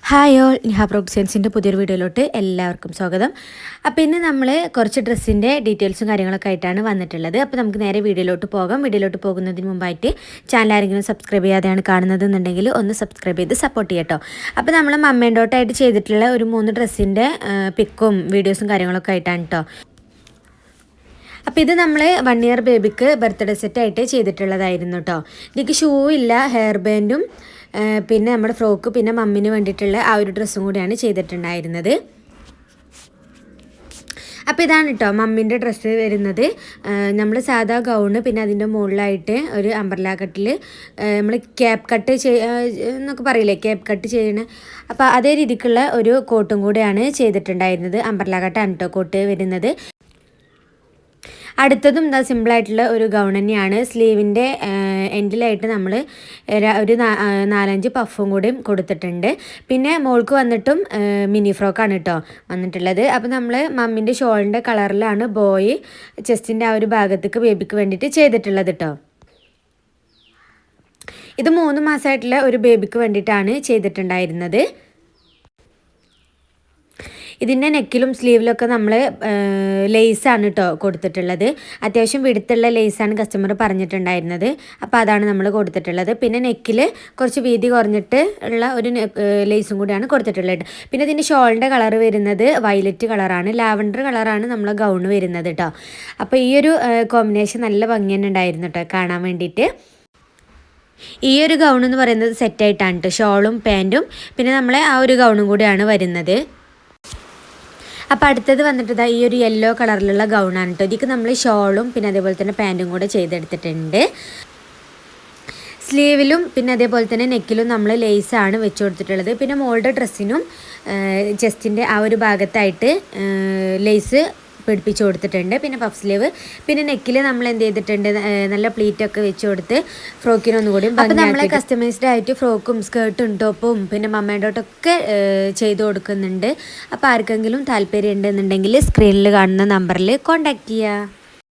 Hi all, Niha പ്രൊഡക്ഷൻസിൻ്റെ പുതിയൊരു വീഡിയോയിലോട്ട് എല്ലാവർക്കും സ്വാഗതം. അപ്പോൾ ഇന്ന് നമ്മൾ കുറച്ച് ഡ്രസ്സിൻ്റെ ഡീറ്റെയിൽസും കാര്യങ്ങളൊക്കെ ആയിട്ടാണ് വന്നിട്ടുള്ളത്. അപ്പോൾ നമുക്ക് നേരെ വീഡിയോയിലോട്ട് പോകാം. വീഡിയോയിലോട്ട് പോകുന്നതിന് മുമ്പായിട്ട് ചാനൽ ആരെങ്കിലും സബ്സ്ക്രൈബ് ചെയ്യാതെയാണ് കാണുന്നതെന്നുണ്ടെങ്കിൽ ഒന്ന് സബ്സ്ക്രൈബ് ചെയ്ത് സപ്പോർട്ട് ചെയ്യട്ടോ. അപ്പോൾ നമ്മൾ മമ്മേൻ്റോട്ടായിട്ട് ചെയ്തിട്ടുള്ള ഒരു 3 ഡ്രസ്സിൻ്റെ പിക്കും വീഡിയോസും കാര്യങ്ങളൊക്കെ ആയിട്ടാണ് കേട്ടോ. അപ്പോൾ ഇത് നമ്മൾ 1 ഇയർ ബേബിക്ക് ബർത്ത്ഡേ സെറ്റായിട്ട് ചെയ്തിട്ടുള്ളതായിരുന്നു കേട്ടോ. എനിക്ക് ഷൂ ഇല്ല, ഹെയർ ബാൻഡും പിന്നെ നമ്മുടെ ഫ്രോക്ക്, പിന്നെ മമ്മിന് വേണ്ടിയിട്ടുള്ള ആ ഒരു ഡ്രസ്സും കൂടിയാണ് ചെയ്തിട്ടുണ്ടായിരുന്നത്. അപ്പോൾ ഇതാണ് കേട്ടോ മമ്മീൻ്റെ ഡ്രസ്സ് വരുന്നത്. നമ്മൾ സാധാ ഗൗണ്, പിന്നെ അതിൻ്റെ മുകളിലായിട്ട് ഒരു അംബ്രല കട്ടിൽ, നമ്മൾ ക്യാപ്പ് കട്ട് എന്നൊക്കെ പറയില്ലേ, ക്യാപ്പ് കട്ട് ചെയ്യണ, അപ്പോൾ അതേ രീതിക്കുള്ള ഒരു കോട്ടും കൂടെയാണ് ചെയ്തിട്ടുണ്ടായിരുന്നത്. അംബ്രല കട്ടാണ് കേട്ടോ കോട്ട് വരുന്നത്. അടുത്തതും എന്താ സിമ്പിളായിട്ടുള്ള ഒരു ഗൗൺ തന്നെയാണ്. സ്ലീവിൻ്റെ എൻഡിലായിട്ട് നമ്മൾ ഒരു 4-5 പഫും കൂടി കൊടുത്തിട്ടുണ്ട്. പിന്നെ മോൾക്ക് വന്നിട്ടും മിനി ഫ്രോക്കാണ് കേട്ടോ വന്നിട്ടുള്ളത്. അപ്പോൾ നമ്മൾ മമ്മിൻ്റെ ഷോളിൻ്റെ കളറിലാണ് ബോയ് ചെസ്റ്റിൻ്റെ ആ ഒരു ഭാഗത്തേക്ക് ബേബിക്ക് വേണ്ടിയിട്ട് ചെയ്തിട്ടുള്ളത് കേട്ടോ. ഇത് 3 മാസമായിട്ടുള്ള ഒരു ബേബിക്ക് വേണ്ടിയിട്ടാണ് ചെയ്തിട്ടുണ്ടായിരുന്നത്. ഇതിൻ്റെ നെക്കിലും സ്ലീവിലൊക്കെ നമ്മൾ ലേസാണ് കേട്ടോ കൊടുത്തിട്ടുള്ളത്. അത്യാവശ്യം വിടുത്തുള്ള ലേസാണ് കസ്റ്റമർ പറഞ്ഞിട്ടുണ്ടായിരുന്നത്. അപ്പോൾ അതാണ് നമ്മൾ കൊടുത്തിട്ടുള്ളത്. പിന്നെ നെക്കിൽ കുറച്ച് വീതി കുറഞ്ഞിട്ട് ഉള്ള ഒരു ലേസും കൂടിയാണ് കൊടുത്തിട്ടുള്ളത്. പിന്നെ ഇതിൻ്റെ ഷോളിൻ്റെ കളർ വരുന്നത് വയലറ്റ് കളറാണ്, ലാവൻഡർ കളറാണ് നമ്മൾ ഗൗണ് വരുന്നത് കേട്ടോ. അപ്പോൾ ഈ ഒരു കോമ്പിനേഷൻ നല്ല ഭംഗി തന്നെ ഉണ്ടായിരുന്നു കേട്ടോ കാണാൻ വേണ്ടിയിട്ട്. ഈ ഒരു ഗൗൺ എന്ന് പറയുന്നത് സെറ്റായിട്ടാണ് കേട്ടോ, ഷോളും പാൻറ്റും പിന്നെ നമ്മളെ ആ ഒരു ഗൗണും കൂടിയാണ് വരുന്നത്. അപ്പോൾ അടുത്തത് വന്നിട്ട് ഈ ഒരു യെല്ലോ കളറിലുള്ള ഗൗണാണ് കേട്ടോ. ഇതിക്ക് നമ്മൾ ഷോളും പിന്നെ അതേപോലെ തന്നെ പാൻറ്റും കൂടെ ചെയ്തെടുത്തിട്ടുണ്ട്. സ്ലീവിലും പിന്നെ അതേപോലെ തന്നെ നെക്കിലും നമ്മൾ ലേസാണ് വെച്ച് കൊടുത്തിട്ടുള്ളത്. പിന്നെ മോളുടെ ഡ്രസ്സിനും ചെസ്റ്റിൻ്റെ ആ ഒരു ഭാഗത്തായിട്ട് ലേസ് പിടിപ്പിച്ച് കൊടുത്തിട്ടുണ്ട്. പിന്നെ പഫ് സ്ലീവ്, പിന്നെ നെക്കിൽ നമ്മൾ എന്ത് ചെയ്തിട്ടുണ്ട്, നല്ല പ്ലീറ്റൊക്കെ വെച്ച് കൊടുത്ത് ഫ്രോക്കിനൊന്നും കൂടി. അപ്പോൾ നമ്മൾ കസ്റ്റമൈസ്ഡ് ആയിട്ട് ഫ്രോക്കും സ്കേർട്ടും ടോപ്പും പിന്നെ മമ്മേൻ്റോട്ടൊക്കെ ചെയ്ത് കൊടുക്കുന്നുണ്ട്. അപ്പോൾ ആർക്കെങ്കിലും താല്പര്യം ഉണ്ടെന്നുണ്ടെങ്കിൽ സ്ക്രീനിൽ കാണുന്ന നമ്പറിൽ കോൺടാക്റ്റ് ചെയ്യുക.